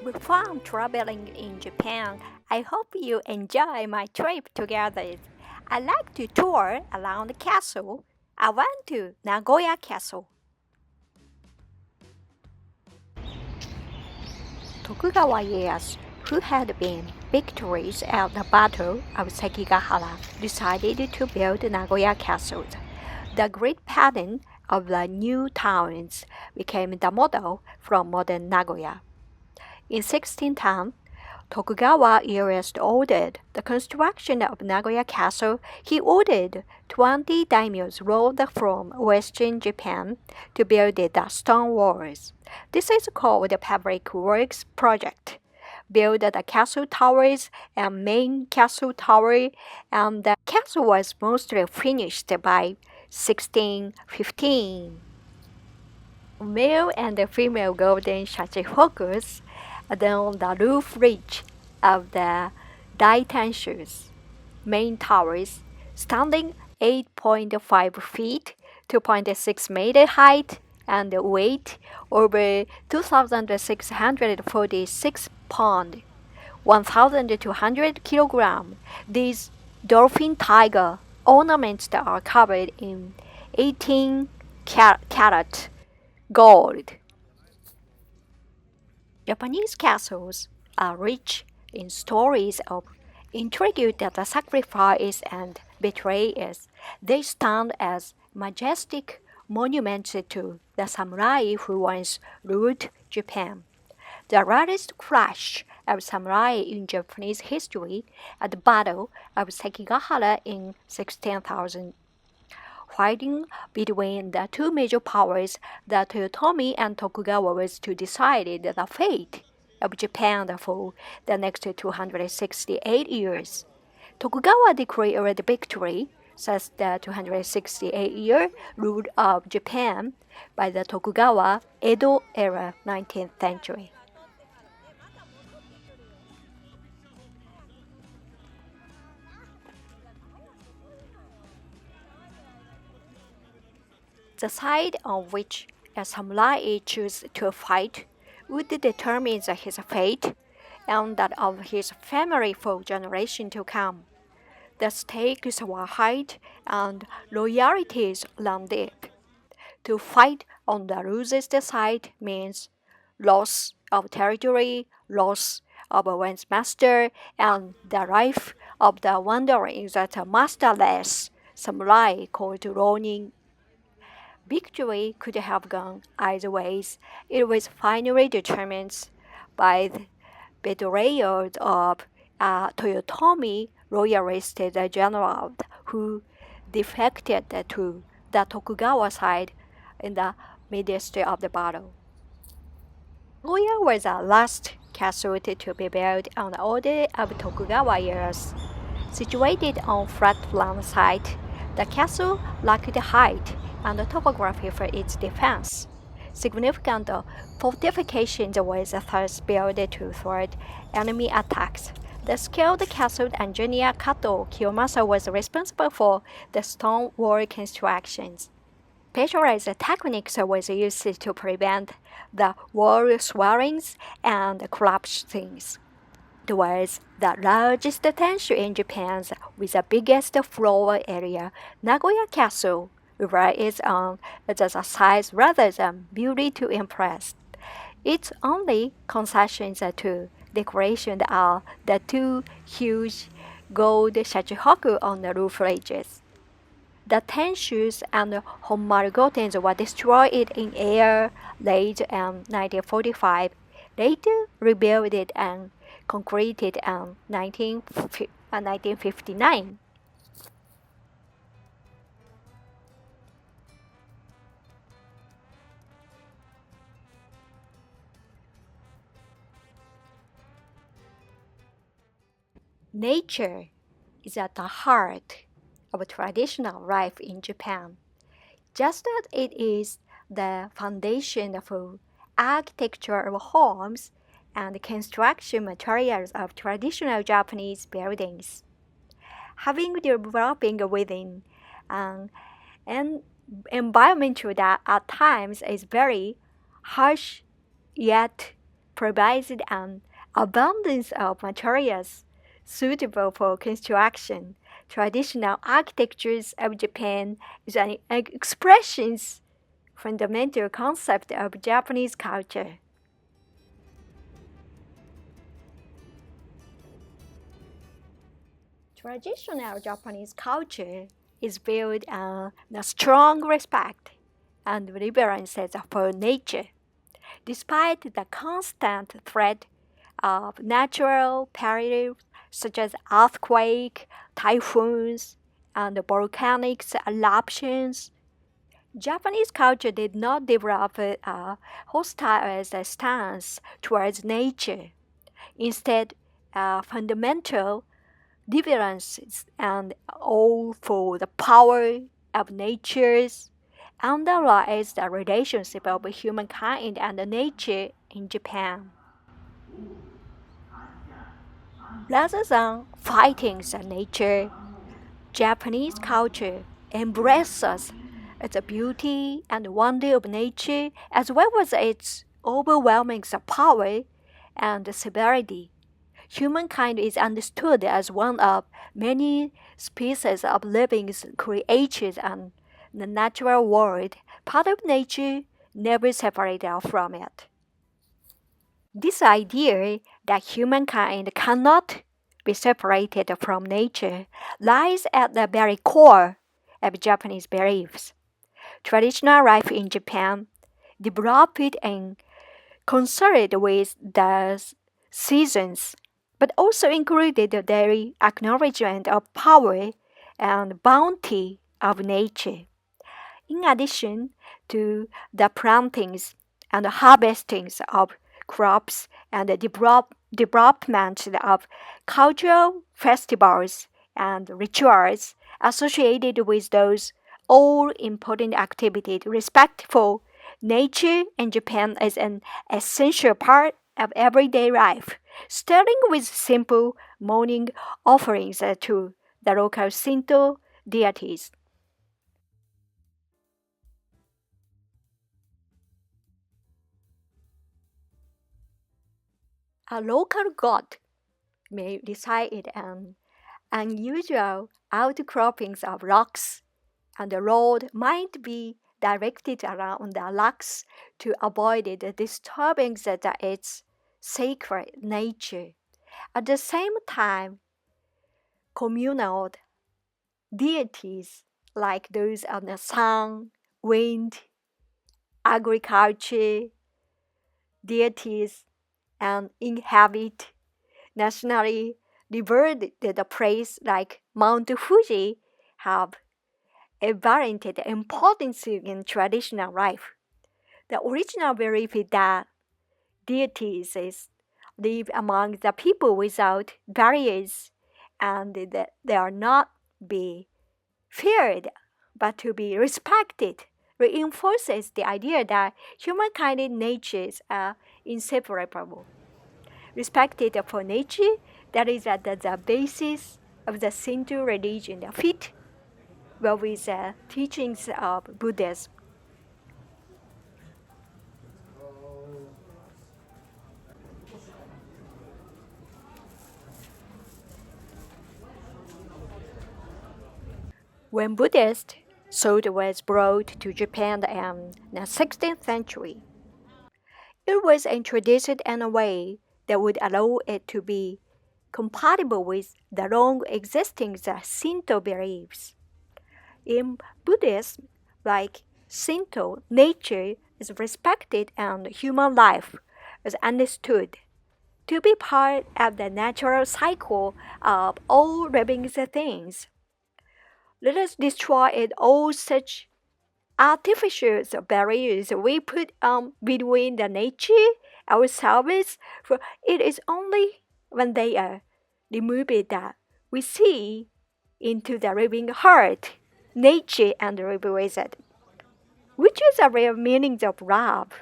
With fun traveling in Japan, I hope you enjoy my trip together. I like to tour around the castle. I went to Nagoya Castle. Tokugawa Ieyasu, who had been victorious at the Battle of Sekigahara, decided to build Nagoya Castle. The great pattern of the new towns became the model from modern Nagoya. In 1610, Tokugawa Ieyasu ordered the construction of Nagoya Castle. He ordered 20 daimyos ruled from western Japan to build the stone walls. This is called the Public Works Project. Build the castle towers and main castle tower, and the castle was mostly finished by 1615. Male and female golden shachihokus along the roof ridge of the Daitenshus main towers, standing 8.5 feet, 2.6 meter height, and weight over 2,646 pounds, 1,200 kilograms. These dolphin tiger ornaments are covered in 18 karat gold. Japanese castles are rich in stories of intrigue that sacrifice and betrayal. They stand as majestic monuments to the samurai who once ruled Japan. The rarest clash of samurai in Japanese history at the Battle of Sekigahara in 16,000. Fighting between the two major powers, the Toyotomi and Tokugawa, was to decide the fate of Japan for the next 268 years. Tokugawa declared victory, says the 268-year rule of Japan by the Tokugawa Edo era 19th century. The side on which a samurai chooses to fight would determine his fate and that of his family for generations to come. The stakes were high and loyalties run deep. To fight on the losest side means loss of territory, loss of one's master, and the life of the wandering that a masterless samurai called Ronin. Victory could have gone either ways. It was finally determined by the betrayal of a Toyotomi royalist general who defected to the Tokugawa side in the midst of the battle. Nagoya was the last castle to be built on the order of Tokugawa years. Situated on flat-land site, the castle lacked height and topography for its defense. Significant fortifications were thus built to thwart enemy attacks. The skilled castle engineer Kato Kiyomasa was responsible for the stone wall constructions. Specialized techniques were used to prevent the wall swellings and collapsings. It was the largest tension in Japan with the biggest floor area. Nagoya Castle relies on its size rather than beauty to impress. Its only concessions to decoration are the two huge gold shachihoku on the roof ridges. The tenshus and homarigotens were destroyed in air raid in 1945, later rebuilt and concreted in 1959. Nature is at the heart of traditional life in Japan, just as it is the foundation for architecture of homes and construction materials of traditional Japanese buildings. Having developing within an environment that at times is very harsh yet provides an abundance of materials suitable for construction. Traditional architectures of Japan is an expression fundamental concept of Japanese culture. Traditional Japanese culture is built on a strong respect and reverence for nature. Despite the constant threat of natural perils such as earthquakes, typhoons, and volcanic eruptions, Japanese culture did not develop a hostile stance towards nature. Instead, a fundamental differences and awe for the power of natures underlies the relationship of humankind and nature in Japan. Rather than fighting the nature, Japanese culture embraces the beauty and wonder of nature as well as its overwhelming power and severity. Humankind is understood as one of many species of living creatures and the natural world, part of nature, never separated from it. This idea that humankind cannot be separated from nature lies at the very core of Japanese beliefs. Traditional life in Japan developed in concert with the seasons, but also included the daily acknowledgement of power and bounty of nature. In addition to the plantings and harvestings of crops and the development of cultural festivals and rituals associated with those all important activities, respect for nature in Japan is an essential part of everyday life, starting with simple morning offerings to the local Shinto deities. A local god may reside in unusual outcroppings of rocks, and the road might be directed around the rocks to avoid the disturbance of its sacred nature. At the same time, communal deities like those of the sun, wind, agriculture, deities, and inhabit nationally revered the place like Mount Fuji have a variant importance in traditional life. The original belief is that deities live among the people without barriers and that they are not be feared but to be respected reinforces the idea that humankind and nature are inseparable. Respected for nature, that is at the basis of the Shinto religion that fit well with the teachings of Buddhism. When Buddhist thought was brought to Japan in the 16th century, it was introduced in a way that would allow it to be compatible with the long existing Shinto beliefs. In Buddhism, like Shinto, nature is respected and human life is understood to be part of the natural cycle of all living things. Let us destroy all such artificial barriers we put between the nature ourselves, for it is only when they are removed that we see into the living heart, nature and live with it, which is a real meaning of love.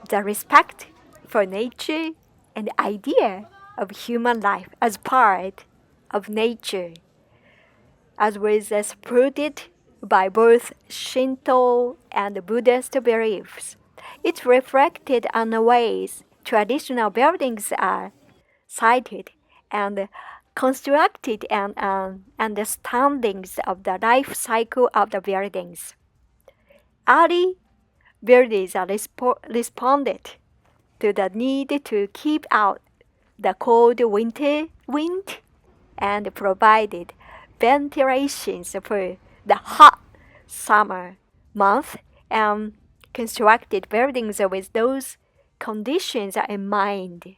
The respect for nature and the idea of human life as part of nature, as was supported by both Shinto and Buddhist beliefs. It's reflected on the ways traditional buildings are sited and constructed and understandings of the life cycle of the buildings. Early buildings are responded to the need to keep out the cold winter wind and provided ventilations for the hot summer month and constructed buildings with those conditions in mind.